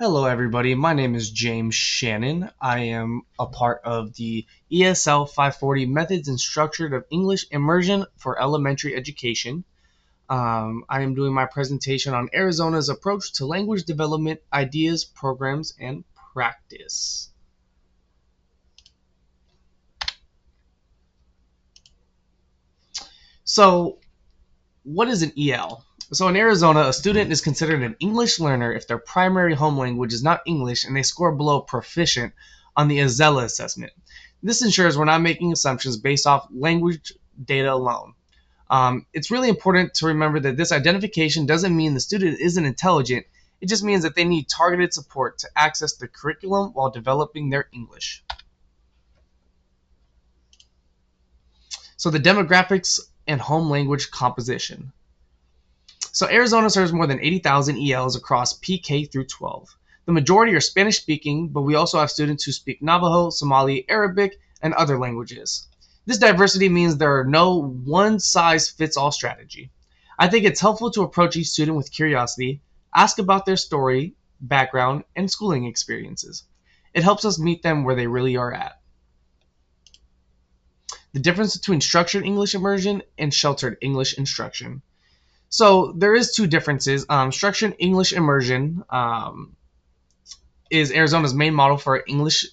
Hello, everybody. My name is James Shannon. I am a part of the ESL 540 Methods and Structure of English Immersion for Elementary Education. I am doing my presentation on Arizona's approach to language development, ideas, programs, and practice. So, what is an EL? So in Arizona, a student is considered an English learner if their primary home language is not English and they score below proficient on the Azella assessment. This ensures we're not making assumptions based off language data alone. It's really important to remember that this identification doesn't mean the student isn't intelligent. It just means that they need targeted support to access the curriculum while developing their English. So the demographics and home language composition. So Arizona serves more than 80,000 ELs across PK through 12. The majority are Spanish speaking, but we also have students who speak Navajo, Somali, Arabic, and other languages. This diversity means there are no one size fits all strategy. I think it's helpful to approach each student with curiosity, ask about their story, background, and schooling experiences. It helps us meet them where they really are at. The difference between structured English immersion and sheltered English instruction. So there is two differences. Structured English immersion is Arizona's main model for English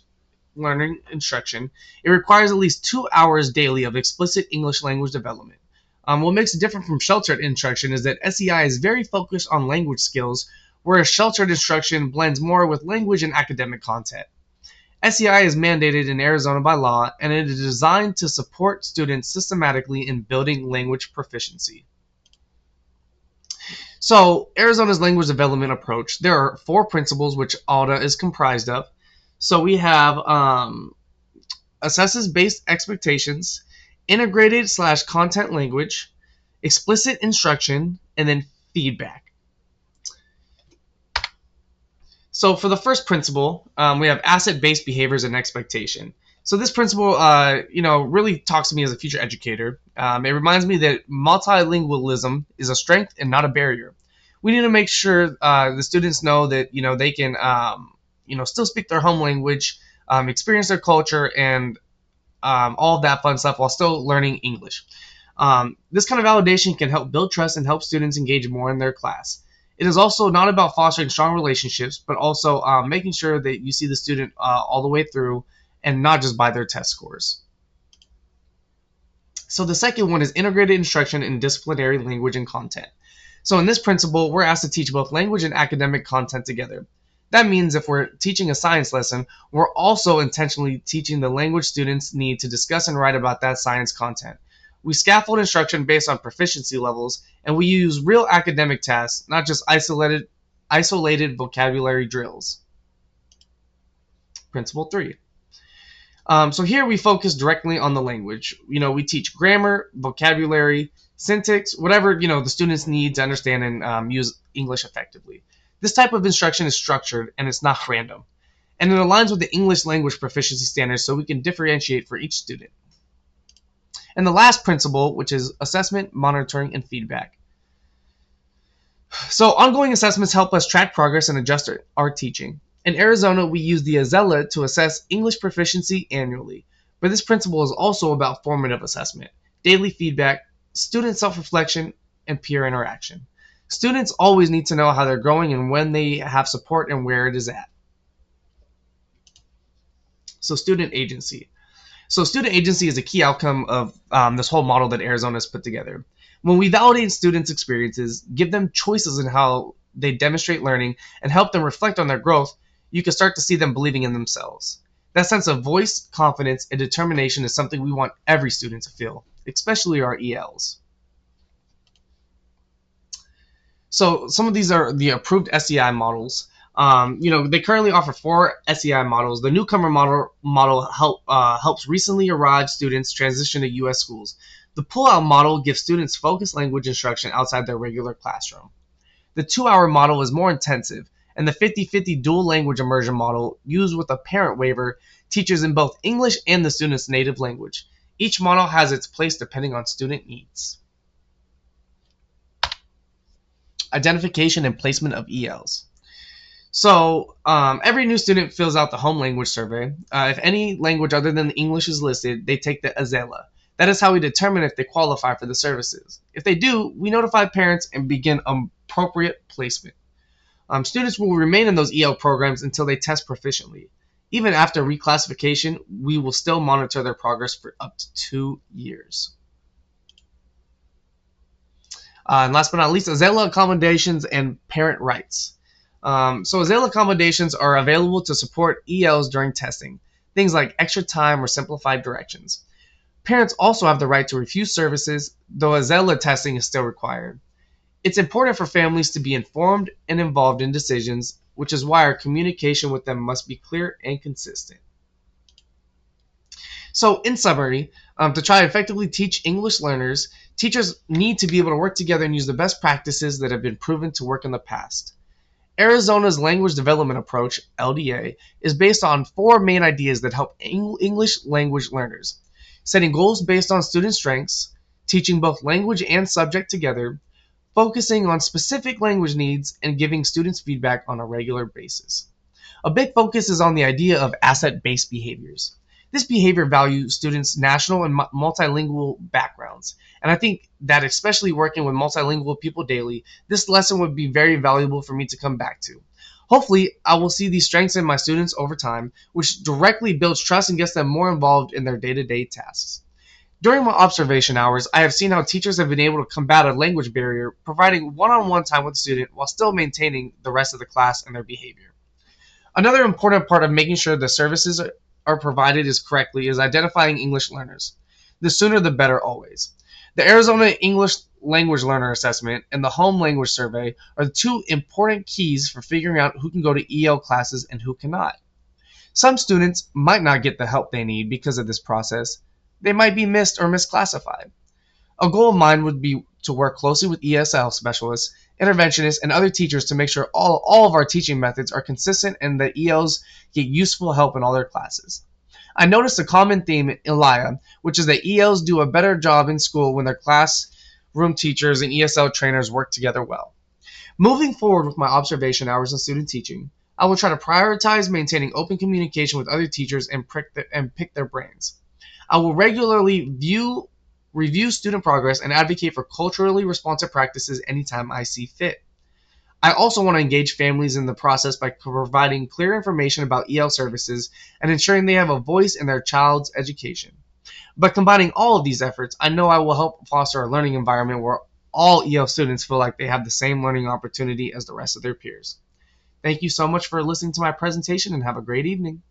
learning instruction. It requires at least 2 hours daily of explicit English language development. What makes it different from sheltered instruction is that SEI is very focused on language skills, whereas sheltered instruction blends more with language and academic content. SEI is mandated in Arizona by law, and it is designed to support students systematically in building language proficiency. So, Arizona's language development approach, there are 4 principles which ALDA is comprised of. So, we have assesses based expectations, integrated/content language, explicit instruction, and then feedback. So, for the first principle, we have asset-based behaviors and expectation. So this principle, really talks to me as a future educator. It reminds me that multilingualism is a strength and not a barrier. We need to make sure the students know that they can still speak their home language, experience their culture, and all of that fun stuff while still learning English. This kind of validation can help build trust and help students engage more in their class. It is also not about fostering strong relationships, but also making sure that you see the student all the way through and not just by their test scores. So the second one is integrated instruction in disciplinary language and content. So in this principle, we're asked to teach both language and academic content together. That means if we're teaching a science lesson, we're also intentionally teaching the language students need to discuss and write about that science content. We scaffold instruction based on proficiency levels, and we use real academic tasks, not just isolated vocabulary drills. Principle 3. So here we focus directly on the language. We teach grammar, vocabulary, syntax, whatever the students need to understand and use English effectively. This type of instruction is structured and it's not random. And it aligns with the English language proficiency standards so we can differentiate for each student. And the last principle, which is assessment, monitoring, and feedback. So ongoing assessments help us track progress and adjust our teaching. In Arizona, we use the Azella to assess English proficiency annually. But this principle is also about formative assessment, daily feedback, student self-reflection, and peer interaction. Students always need to know how they're growing and when they have support and where it is at. So student agency. So student agency is a key outcome of this whole model that Arizona has put together. When we validate students' experiences, give them choices in how they demonstrate learning, and help them reflect on their growth, you can start to see them believing in themselves. That sense of voice, confidence, and determination is something we want every student to feel, especially our ELs. So some of these are the approved SEI models. They currently offer 4 SEI models. The newcomer model helps recently arrived students transition to U.S. schools. The pull-out model gives students focused language instruction outside their regular classroom. The 2-hour model is more intensive, and the 50-50 dual language immersion model, used with a parent waiver, teaches in both English and the student's native language. Each model has its place depending on student needs. Identification and placement of ELs. So every new student fills out the home language survey. If any language other than English is listed, they take the AZELA. That is how we determine if they qualify for the services. If they do, we notify parents and begin appropriate placement. Students will remain in those EL programs until they test proficiently. Even after reclassification, we will still monitor their progress for up to 2 years. And last but not least, Azela accommodations and parent rights. So Azela accommodations are available to support ELs during testing, things like extra time or simplified directions. Parents also have the right to refuse services, though Azela testing is still required. It's important for families to be informed and involved in decisions, which is why our communication with them must be clear and consistent. So, in summary, to try to effectively teach English learners, teachers need to be able to work together and use the best practices that have been proven to work in the past. Arizona's language development approach, LDA, is based on four main ideas that help English language learners: setting goals based on student strengths, teaching both language and subject together, focusing on specific language needs, and giving students feedback on a regular basis. A big focus is on the idea of asset-based behaviors. This behavior values students' national and multilingual backgrounds, and I think that especially working with multilingual people daily, this lesson would be very valuable for me to come back to. Hopefully, I will see these strengths in my students over time, which directly builds trust and gets them more involved in their day-to-day tasks. During my observation hours, I have seen how teachers have been able to combat a language barrier, providing one-on-one time with the student while still maintaining the rest of the class and their behavior. Another important part of making sure the services are provided is correctly is identifying English learners. The sooner the better always. The Arizona English Language Learner Assessment and the Home Language Survey are the two important keys for figuring out who can go to EL classes and who cannot. Some students might not get the help they need because of this process. They might be missed or misclassified. A goal of mine would be to work closely with ESL specialists, interventionists, and other teachers to make sure all of our teaching methods are consistent and that ELs get useful help in all their classes. I noticed a common theme in ELIA, which is that ELs do a better job in school when their classroom teachers and ESL trainers work together well. Moving forward with my observation hours and student teaching, I will try to prioritize maintaining open communication with other teachers and pick their brains. I will regularly review student progress, and advocate for culturally responsive practices anytime I see fit. I also want to engage families in the process by providing clear information about EL services and ensuring they have a voice in their child's education. By combining all of these efforts, I know I will help foster a learning environment where all EL students feel like they have the same learning opportunity as the rest of their peers. Thank you so much for listening to my presentation and have a great evening.